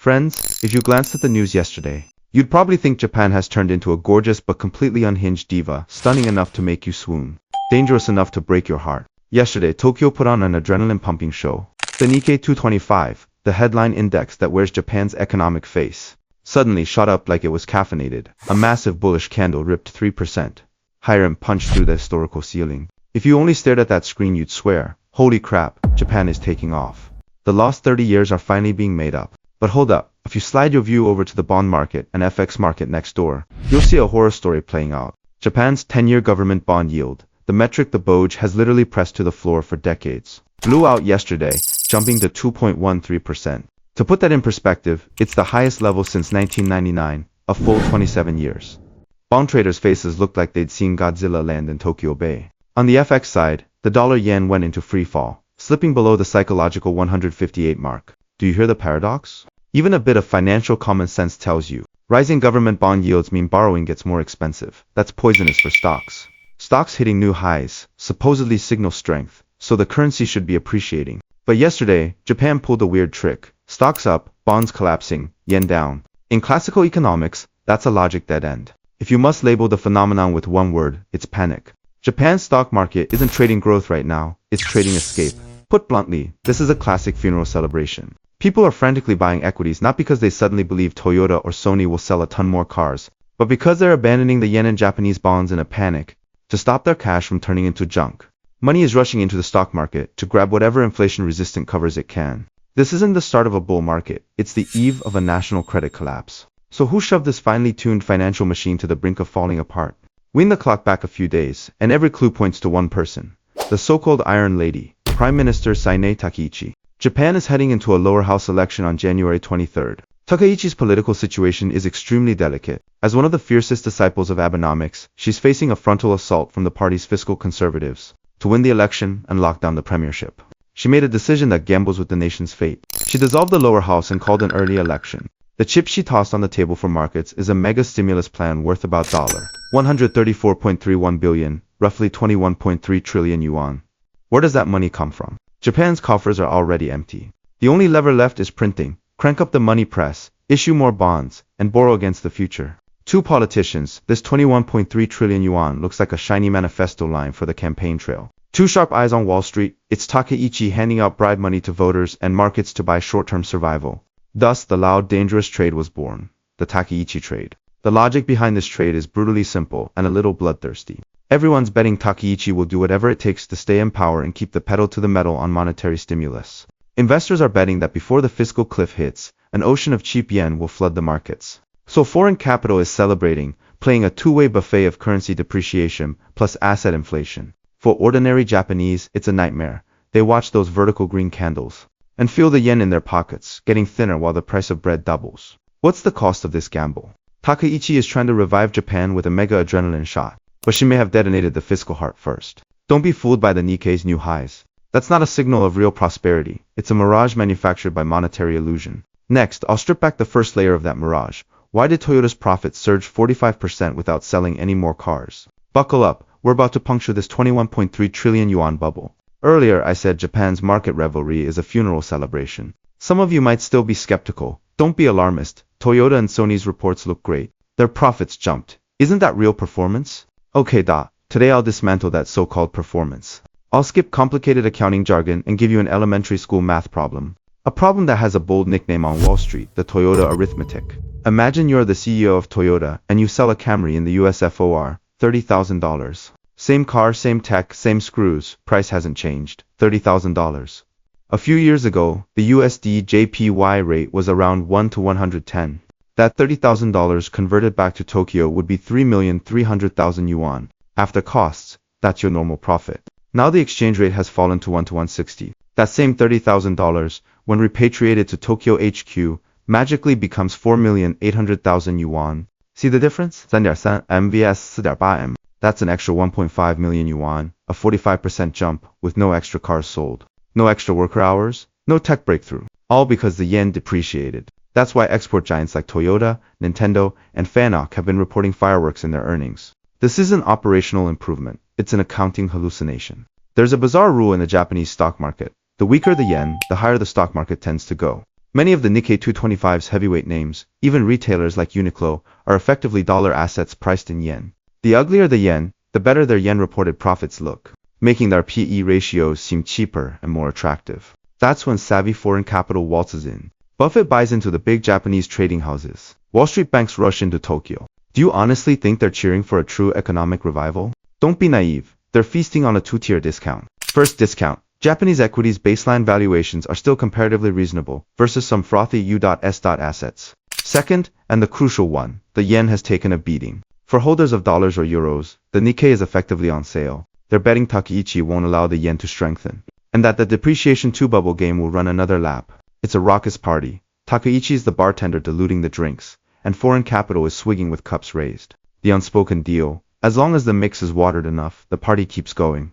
Friends, if you glanced at the news yesterday, you'd probably think Japan has turned into a gorgeous but completely unhinged diva, stunning enough to make you swoon, dangerous enough to break your heart. Yesterday, Tokyo put on an adrenaline-pumping show. The Nikkei 225, the headline index that wears Japan's economic face, suddenly shot up like it was caffeinated. A massive bullish candle ripped 3% higher and punched through the historical ceiling. If you only stared at that screen, you'd swear, holy crap, Japan is taking off. The lost 30 years are finally being made up. But hold up, if you slide your view over to the bond market and FX market next door, you'll see a horror story playing out. Japan's 10-year government bond yield, the metric the BOJ has literally pressed to the floor for decades, blew out yesterday, jumping to 2.13%. To put that in perspective, it's the highest level since 1999, a full 27 years. Bond traders' faces looked like they'd seen Godzilla land in Tokyo Bay. On the FX side, the dollar-yen went into free fall, slipping below the psychological 158 mark. Do you hear the paradox? Even a bit of financial common sense tells you, rising government bond yields mean borrowing gets more expensive. That's poisonous for stocks. Stocks hitting new highs supposedly signal strength, so the currency should be appreciating. But yesterday, Japan pulled a weird trick. Stocks up, bonds collapsing, yen down. In classical economics, that's a logic dead end. If you must label the phenomenon with one word, it's panic. Japan's stock market isn't trading growth right now, it's trading escape. Put bluntly, this is a classic funeral celebration. People are frantically buying equities not because they suddenly believe Toyota or Sony will sell a ton more cars, but because they're abandoning the yen and Japanese bonds in a panic to stop their cash from turning into junk. Money is rushing into the stock market to grab whatever inflation-resistant covers it can. This isn't the start of a bull market, it's the eve of a national credit collapse. So who shoved this finely tuned financial machine to the brink of falling apart? Wind the clock back a few days, and every clue points to one person. The so-called Iron Lady, Prime Minister Sanae Takaichi. Japan is heading into a lower house election on January 23rd. Takaichi's political situation is extremely delicate. As one of the fiercest disciples of Abenomics, she's facing a frontal assault from the party's fiscal conservatives to win the election and lock down the premiership. She made a decision that gambles with the nation's fate. She dissolved the lower house and called an early election. The chip she tossed on the table for markets is a mega stimulus plan worth about $134.31 billion, roughly 21.3 trillion yuan. Where does that money come from? Japan's coffers are already empty. The only lever left is printing. Crank up the money press, issue more bonds, and borrow against the future. Two politicians, this 21.3 trillion yuan looks like a shiny manifesto line for the campaign trail. Two sharp eyes on Wall Street, it's Takaichi handing out bribe money to voters and markets to buy short-term survival. Thus, the loud, dangerous trade was born, the Takaichi trade. The logic behind this trade is brutally simple and a little bloodthirsty. Everyone's betting Takaichi will do whatever it takes to stay in power and keep the pedal to the metal on monetary stimulus. Investors are betting that before the fiscal cliff hits, an ocean of cheap yen will flood the markets. So foreign capital is celebrating, playing a two-way buffet of currency depreciation plus asset inflation. For ordinary Japanese, it's a nightmare. They watch those vertical green candles and feel the yen in their pockets, getting thinner while the price of bread doubles. What's the cost of this gamble? Takaichi is trying to revive Japan with a mega adrenaline shot, but she may have detonated the fiscal heart first. Don't be fooled by the Nikkei's new highs. That's not a signal of real prosperity. It's a mirage manufactured by monetary illusion. Next, I'll strip back the first layer of that mirage. Why did Toyota's profits surge 45% without selling any more cars? Buckle up, we're about to puncture this 21.3 trillion yuan bubble. Earlier, I said Japan's market revelry is a funeral celebration. Some of you might still be skeptical. Don't be alarmist. Toyota and Sony's reports look great. Their profits jumped. Isn't that real performance? Okay, today I'll dismantle that so-called performance. I'll skip complicated accounting jargon and give you an elementary school math problem. A problem that has a bold nickname on Wall Street, the Toyota arithmetic. Imagine you're the CEO of Toyota and you sell a Camry in the US for $30,000. Same car, same tech, same screws, price hasn't changed, $30,000. A few years ago, the USD JPY rate was around 1 to 110. That $30,000 converted back to Tokyo would be 3,300,000 yuan. After costs, that's your normal profit. Now the exchange rate has fallen to 1 to 160. That same $30,000, when repatriated to Tokyo HQ, magically becomes 4,800,000 yuan. See the difference? 3.3 M vs 4.8 M. That's an extra 1.5 million yuan, a 45% jump, with no extra cars sold. No extra worker hours, no tech breakthrough. All because the yen depreciated. That's why export giants like Toyota, Nintendo, and Fanuc have been reporting fireworks in their earnings. This isn't operational improvement, it's an accounting hallucination. There's a bizarre rule in the Japanese stock market. The weaker the yen, the higher the stock market tends to go. Many of the Nikkei 225's heavyweight names, even retailers like Uniqlo, are effectively dollar assets priced in yen. The uglier the yen, the better their yen-reported profits look, making their PE ratios seem cheaper and more attractive. That's when savvy foreign capital waltzes in. Buffett buys into the big Japanese trading houses. Wall Street banks rush into Tokyo. Do you honestly think they're cheering for a true economic revival? Don't be naive. They're feasting on a two-tier discount. First discount. Japanese equities baseline valuations are still comparatively reasonable versus some frothy U.S. assets. Second, and the crucial one, the yen has taken a beating. For holders of dollars or euros, the Nikkei is effectively on sale. They're betting Takaichi won't allow the yen to strengthen, and that the depreciation 2 bubble game will run another lap. It's a raucous party. Takaichi's the bartender diluting the drinks, and foreign capital is swigging with cups raised. The unspoken deal: as long as the mix is watered enough, the party keeps going.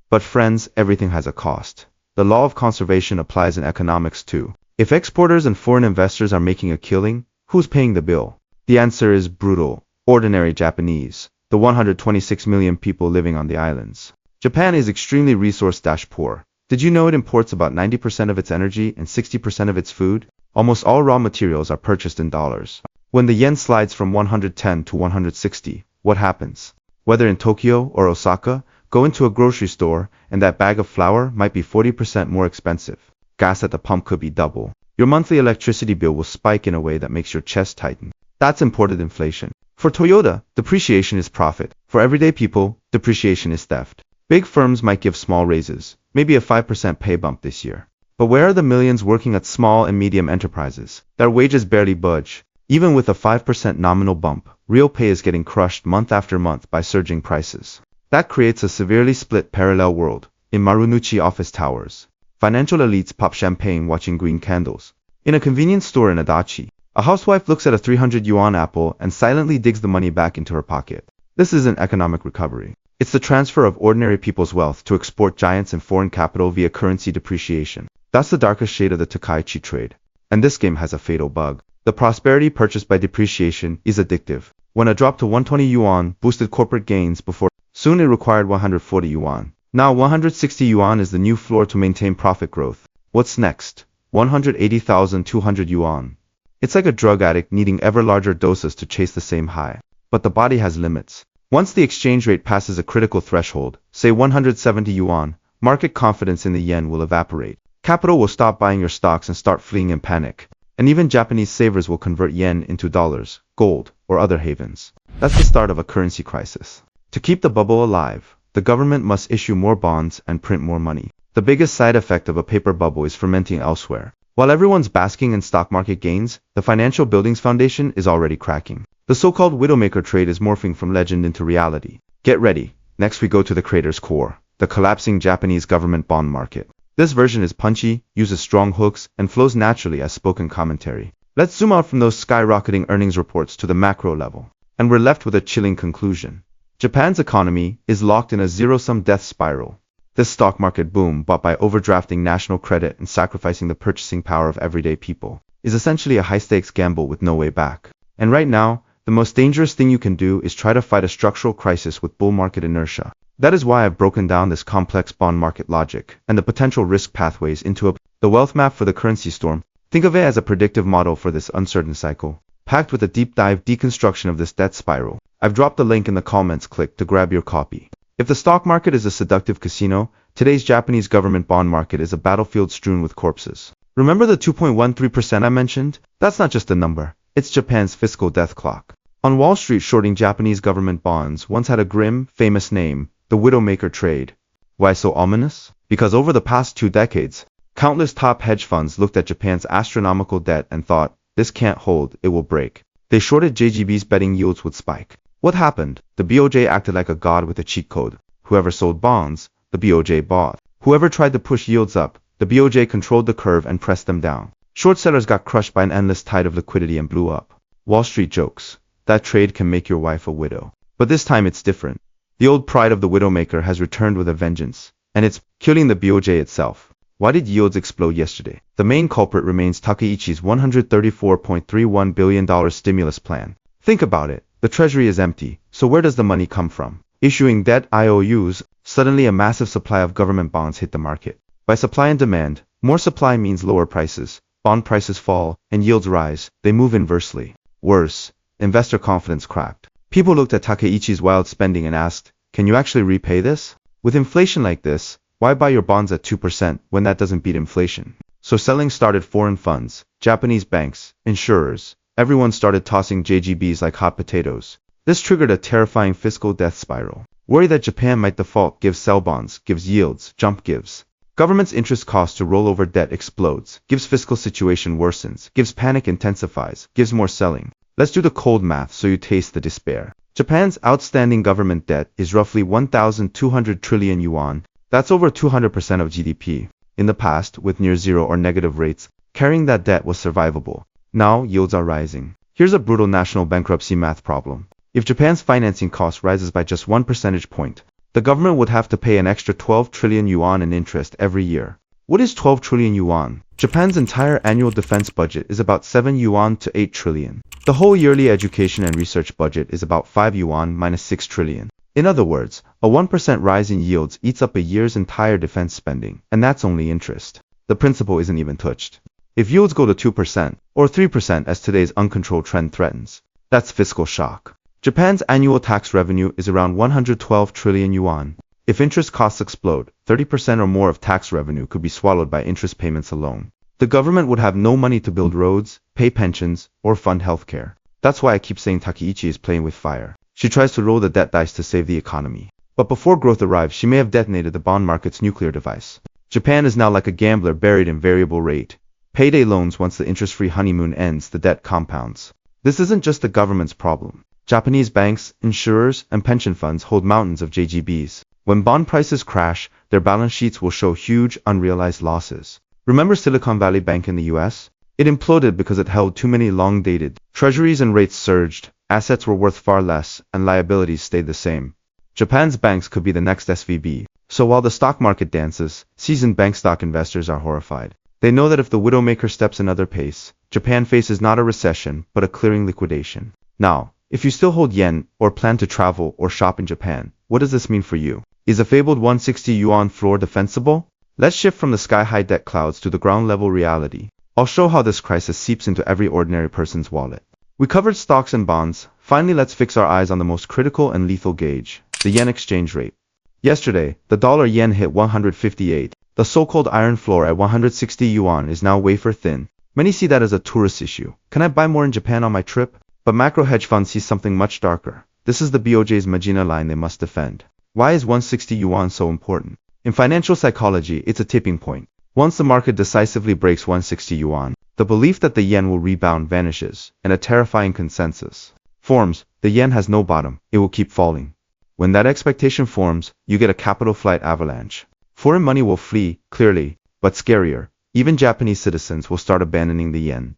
But friends, everything has a cost. The law of conservation applies in economics too. If exporters and foreign investors are making a killing, who's paying the bill? The answer is brutal. Ordinary Japanese, the 126 million people living on the islands. Japan is extremely resource-poor. Did you know it imports about 90% of its energy and 60% of its food? Almost all raw materials are purchased in dollars. When the yen slides from 110 to 160, what happens? Whether in Tokyo or Osaka, go into a grocery store and that bag of flour might be 40% more expensive. Gas at the pump could be double. Your monthly electricity bill will spike in a way that makes your chest tighten. That's imported inflation. For Toyota, depreciation is profit. For everyday people, depreciation is theft. Big firms might give small raises, maybe a 5% pay bump this year. But where are the millions working at small and medium enterprises? Their wages barely budge. Even with a 5% nominal bump, real pay is getting crushed month after month by surging prices. That creates a severely split parallel world. In Marunouchi office towers, financial elites pop champagne watching green candles. In a convenience store in Adachi, a housewife looks at a 300 yuan apple and silently digs the money back into her pocket. This isn't economic recovery. It's the transfer of ordinary people's wealth to export giants and foreign capital via currency depreciation. That's the darkest shade of the Takaichi trade. And this game has a fatal bug. The prosperity purchased by depreciation is addictive. When a drop to 120 yuan boosted corporate gains before, soon it required 140 yuan. Now 160 yuan is the new floor to maintain profit growth. What's next? 180,200 yuan. It's like a drug addict needing ever larger doses to chase the same high. But the body has limits. Once the exchange rate passes a critical threshold, say 170 yuan, market confidence in the yen will evaporate. Capital will stop buying your stocks and start fleeing in panic. And even Japanese savers will convert yen into dollars, gold, or other havens. That's the start of a currency crisis. To keep the bubble alive, the government must issue more bonds and print more money. The biggest side effect of a paper bubble is fermenting elsewhere. While everyone's basking in stock market gains, the financial buildings foundation is already cracking. The so-called Widowmaker trade is morphing from legend into reality. Get ready. Next we go to the crater's core, the collapsing Japanese government bond market. This version is punchy, uses strong hooks, and flows naturally as spoken commentary. Let's zoom out from those skyrocketing earnings reports to the macro level. And we're left with a chilling conclusion. Japan's economy is locked in a zero-sum death spiral. This stock market boom, bought by overdrafting national credit and sacrificing the purchasing power of everyday people, is essentially a high-stakes gamble with no way back. And right now, the most dangerous thing you can do is try to fight a structural crisis with bull market inertia. That is why I've broken down this complex bond market logic and the potential risk pathways into the wealth map for the currency storm. Think of it as a predictive model for this uncertain cycle, packed with a deep dive deconstruction of this death spiral. I've dropped the link in the comments. Click to grab your copy. If the stock market is a seductive casino, today's Japanese government bond market is a battlefield strewn with corpses. Remember the 2.13% I mentioned? That's not just a number. It's Japan's fiscal death clock. On Wall Street, shorting Japanese government bonds once had a grim, famous name, the Widowmaker trade. Why so ominous? Because over the past 2 decades, countless top hedge funds looked at Japan's astronomical debt and thought, this can't hold, it will break. They shorted JGBs betting yields would spike. What happened? The BOJ acted like a god with a cheat code. Whoever sold bonds, the BOJ bought. Whoever tried to push yields up, the BOJ controlled the curve and pressed them down. Short sellers got crushed by an endless tide of liquidity and blew up. Wall Street jokes. That trade can make your wife a widow. But this time it's different. The old pride of the Widowmaker has returned with a vengeance, and it's killing the BOJ itself. Why did yields explode yesterday? The main culprit remains Takaichi's $134.31 billion stimulus plan. Think about it. The treasury is empty, so where does the money come from? Issuing debt IOUs. Suddenly a massive supply of government bonds hit the market. By supply and demand, more supply means lower prices. bond prices fall, and yields rise, they move inversely. Worse, investor confidence cracked. People looked at Takaichi's wild spending and asked, can you actually repay this? With inflation like this, why buy your bonds at 2% when that doesn't beat inflation? So selling started. Foreign funds, Japanese banks, insurers, everyone started tossing JGBs like hot potatoes. This triggered a terrifying fiscal death spiral. Worry that Japan might default gives sell bonds, gives yields, jump gives. Government's interest cost to roll over debt explodes, gives fiscal situation worsens, gives panic intensifies, gives more selling. Let's do the cold math so you taste the despair. Japan's outstanding government debt is roughly 1,200 trillion yuan. That's over 200% of GDP. In the past, with near zero or negative rates, carrying that debt was survivable. Now, yields are rising. Here's a brutal national bankruptcy math problem. If Japan's financing cost rises by just 1 percentage point, the government would have to pay an extra 12 trillion yuan in interest every year. What is 12 trillion yuan? Japan's entire annual defense budget is about 7 yuan to 8 trillion. The whole yearly education and research budget is about 5 yuan minus 6 trillion. In other words, a 1% rise in yields eats up a year's entire defense spending, and that's only interest. The principal isn't even touched. If yields go to 2%, or 3% as today's uncontrolled trend threatens, that's fiscal shock. Japan's annual tax revenue is around 112 trillion yuan. If interest costs explode, 30% or more of tax revenue could be swallowed by interest payments alone. The government would have no money to build roads, pay pensions, or fund healthcare. That's why I keep saying Takaichi is playing with fire. She tries to roll the debt dice to save the economy. But before growth arrives, she may have detonated the bond market's nuclear device. Japan is now like a gambler buried in variable rate. Payday loans. Once the interest-free honeymoon ends, the debt compounds. This isn't just the government's problem. Japanese banks, insurers, and pension funds hold mountains of JGBs. When bond prices crash, their balance sheets will show huge, unrealized losses. Remember Silicon Valley Bank in the US? It imploded because it held too many long-dated treasuries and rates surged. Assets were worth far less, and liabilities stayed the same. Japan's banks could be the next SVB. So while the stock market dances, seasoned bank stock investors are horrified. They know that if the Widowmaker steps another pace, Japan faces not a recession, but a clearing liquidation. Now, if you still hold yen, or plan to travel or shop in Japan, what does this mean for you? Is a fabled 160 yuan floor defensible? Let's shift from the sky-high debt clouds to the ground-level reality. I'll show how this crisis seeps into every ordinary person's wallet. We covered stocks and bonds. Finally, let's fix our eyes on the most critical and lethal gauge, the yen exchange rate. Yesterday, the dollar-yen hit 158. The so-called iron floor at 160 yuan is now wafer thin. Many see that as a tourist issue. Can I buy more in Japan on my trip? But macro hedge funds see something much darker. This is the BOJ's Magina line they must defend. Why is 160 yuan so important? In financial psychology, it's a tipping point. Once the market decisively breaks 160 yuan, the belief that the yen will rebound vanishes, and a terrifying consensus forms. The yen has no bottom, it will keep falling. When that expectation forms, you get a capital flight avalanche. Foreign money will flee, clearly, but scarier, even Japanese citizens will start abandoning the yen.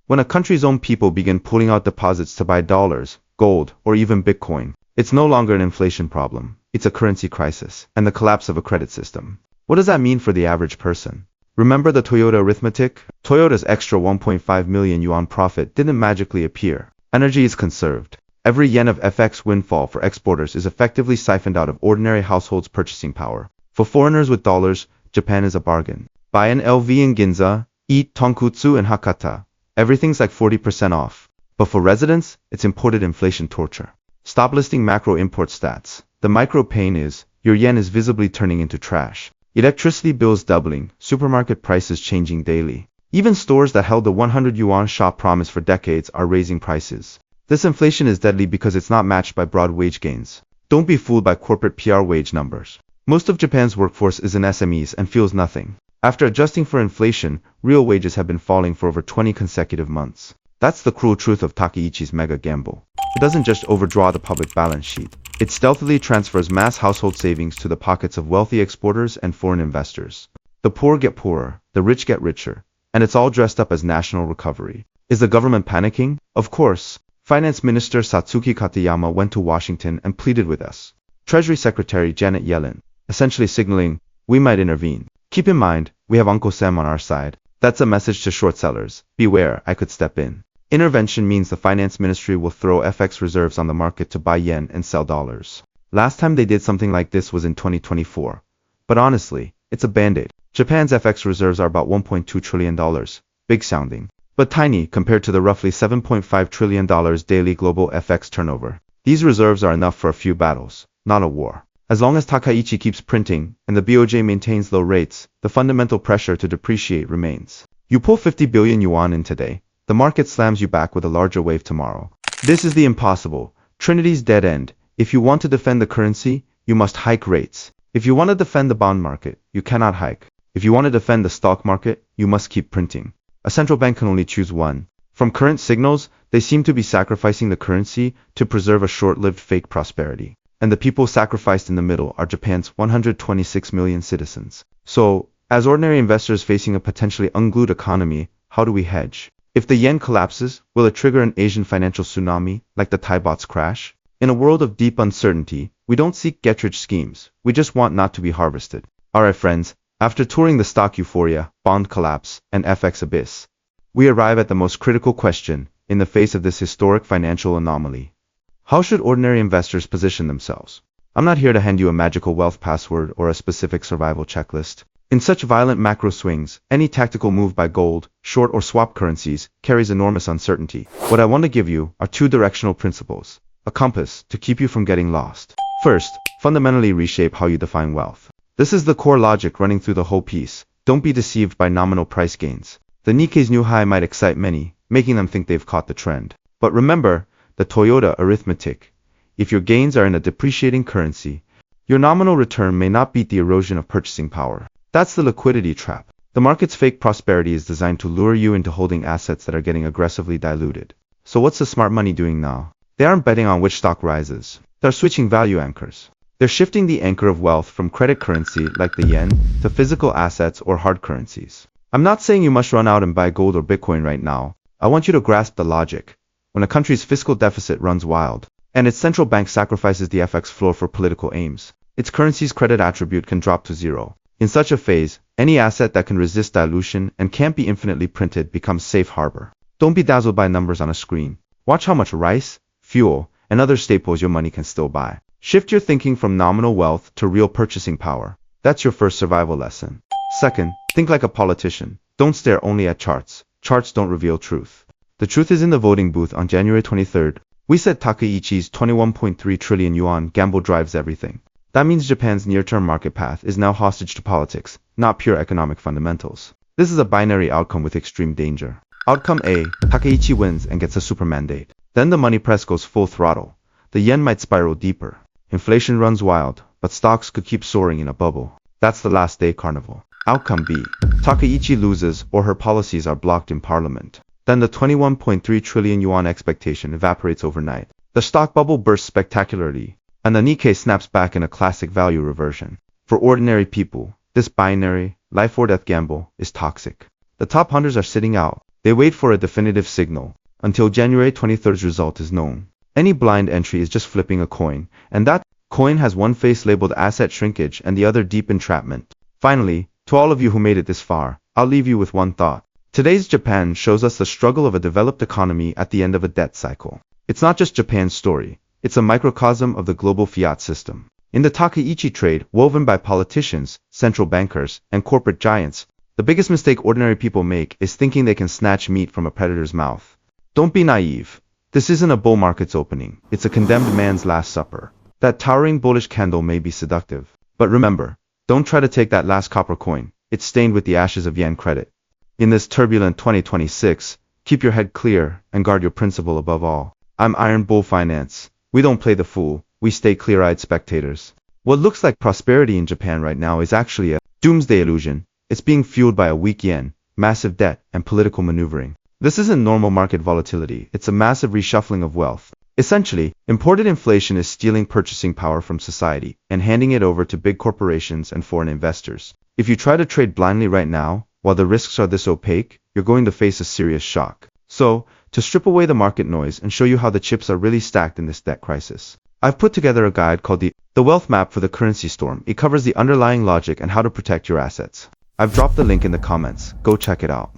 When a country's own people begin pulling out deposits to buy dollars, gold, or even Bitcoin, it's no longer an inflation problem. It's a currency crisis, and the collapse of a credit system. What does that mean for the average person? Remember the Toyota arithmetic? Toyota's extra 1.5 million yuan profit didn't magically appear. Energy is conserved. Every yen of FX windfall for exporters is effectively siphoned out of ordinary households' purchasing power. For foreigners with dollars, Japan is a bargain. Buy an LV in Ginza, eat tonkutsu in Hakata. Everything's like 40% off. But for residents, it's imported inflation torture. Stop listing macro import stats. The micro pain is, your yen is visibly turning into trash. Electricity bills doubling, supermarket prices changing daily. Even stores that held the 100 yuan shop promise for decades are raising prices. This inflation is deadly because it's not matched by broad wage gains. Don't be fooled by corporate PR wage numbers. Most of Japan's workforce is in SMEs and feels nothing. After adjusting for inflation, real wages have been falling for over 20 consecutive months. That's the cruel truth of Takaichi's mega gamble. It doesn't just overdraw the public balance sheet. It stealthily transfers mass household savings to the pockets of wealthy exporters and foreign investors. The poor get poorer, the rich get richer, and it's all dressed up as national recovery. Is the government panicking? Of course. Finance Minister Satsuki Katayama went to Washington and pleaded with us. Treasury Secretary Janet Yellen, essentially signaling, we might intervene. Keep in mind, we have Uncle Sam on our side. That's a message to short sellers. Beware, I could step in. Intervention means the finance ministry will throw FX reserves on the market to buy yen and sell dollars. Last time they did something like this was in 2024. But honestly, it's a band-aid. Japan's FX reserves are about $1.2 trillion, big sounding, but tiny compared to the roughly $7.5 trillion daily global FX turnover. These reserves are enough for a few battles, not a war. As long as Takaichi keeps printing and the BOJ maintains low rates, the fundamental pressure to depreciate remains. You pull 50 billion yuan in today, the market slams you back with a larger wave tomorrow. This is the impossible, Trinity's dead end. If you want to defend the currency, you must hike rates. If you want to defend the bond market, you cannot hike. If you want to defend the stock market, you must keep printing. A central bank can only choose one. From current signals, they seem to be sacrificing the currency to preserve a short-lived fake prosperity. And the people sacrificed in the middle are Japan's 126 million citizens. So, as ordinary investors facing a potentially unglued economy, how do we hedge? If the yen collapses, will it trigger an Asian financial tsunami, like the Thai baht's crash? In a world of deep uncertainty, we don't seek get-rich schemes, we just want not to be harvested. Alright friends, after touring the stock euphoria, bond collapse, and FX abyss, we arrive at the most critical question in the face of this historic financial anomaly. How should ordinary investors position themselves? I'm not here to hand you a magical wealth password or a specific survival checklist. In such violent macro swings, any tactical move by gold, short or swap currencies, carries enormous uncertainty. What I want to give you are two directional principles, a compass to keep you from getting lost. First, fundamentally reshape how you define wealth. This is the core logic running through the whole piece. Don't be deceived by nominal price gains. The Nikkei's new high might excite many, making them think they've caught the trend. But remember, the Toyota arithmetic. If your gains are in a depreciating currency, your nominal return may not beat the erosion of purchasing power. That's the liquidity trap. The market's fake prosperity is designed to lure you into holding assets that are getting aggressively diluted. So what's the smart money doing now? They aren't betting on which stock rises. They're switching value anchors. They're shifting the anchor of wealth from credit currency like the yen to physical assets or hard currencies. I'm not saying you must run out and buy gold or Bitcoin right now. I want you to grasp the logic. When a country's fiscal deficit runs wild, and its central bank sacrifices the FX floor for political aims, its currency's credit attribute can drop to zero. In such a phase, any asset that can resist dilution and can't be infinitely printed becomes safe harbor. Don't be dazzled by numbers on a screen. Watch how much rice, fuel, and other staples your money can still buy. Shift your thinking from nominal wealth to real purchasing power. That's your first survival lesson. Second, think like a politician. Don't stare only at charts. Charts don't reveal truth. The truth is in the voting booth on January 23rd. We said Takaichi's 21.3 trillion yuan gamble drives everything. That means Japan's near-term market path is now hostage to politics, not pure economic fundamentals. This is a binary outcome with extreme danger. Outcome A, Takaichi wins and gets a super mandate. Then the money press goes full throttle. The yen might spiral deeper. Inflation runs wild, but stocks could keep soaring in a bubble. That's the last day Carnival. Outcome B, Takaichi loses or her policies are blocked in parliament. Then the 21.3 trillion yuan expectation evaporates overnight. The stock bubble bursts spectacularly, and the Nikkei snaps back in a classic value reversion. For ordinary people, this binary, life or death gamble is toxic. The top hunters are sitting out. They wait for a definitive signal, until January 23rd's result is known. Any blind entry is just flipping a coin, and that coin has one face labeled asset shrinkage and the other deep entrapment. Finally, to all of you who made it this far, I'll leave you with one thought. Today's Japan shows us the struggle of a developed economy at the end of a debt cycle. It's not just Japan's story. It's a microcosm of the global fiat system. In the Takaichi trade, woven by politicians, central bankers, and corporate giants, the biggest mistake ordinary people make is thinking they can snatch meat from a predator's mouth. Don't be naive. This isn't a bull market's opening. It's a condemned man's last supper. That towering bullish candle may be seductive. But remember, don't try to take that last copper coin. It's stained with the ashes of yen credit. In this turbulent 2026, keep your head clear and guard your principle above all. I'm Iron Bull Finance. We don't play the fool, we stay clear-eyed spectators. What looks like prosperity in Japan right now is actually a doomsday illusion. It's being fueled by a weak yen, massive debt, and political maneuvering. This isn't normal market volatility, it's a massive reshuffling of wealth. Essentially, imported inflation is stealing purchasing power from society and handing it over to big corporations and foreign investors. If you try to trade blindly right now, while the risks are this opaque, you're going to face a serious shock. So, to strip away the market noise and show you how the chips are really stacked in this debt crisis, I've put together a guide called the Wealth Map for the Currency Storm. It covers the underlying logic and how to protect your assets. I've dropped the link in the comments. Go check it out.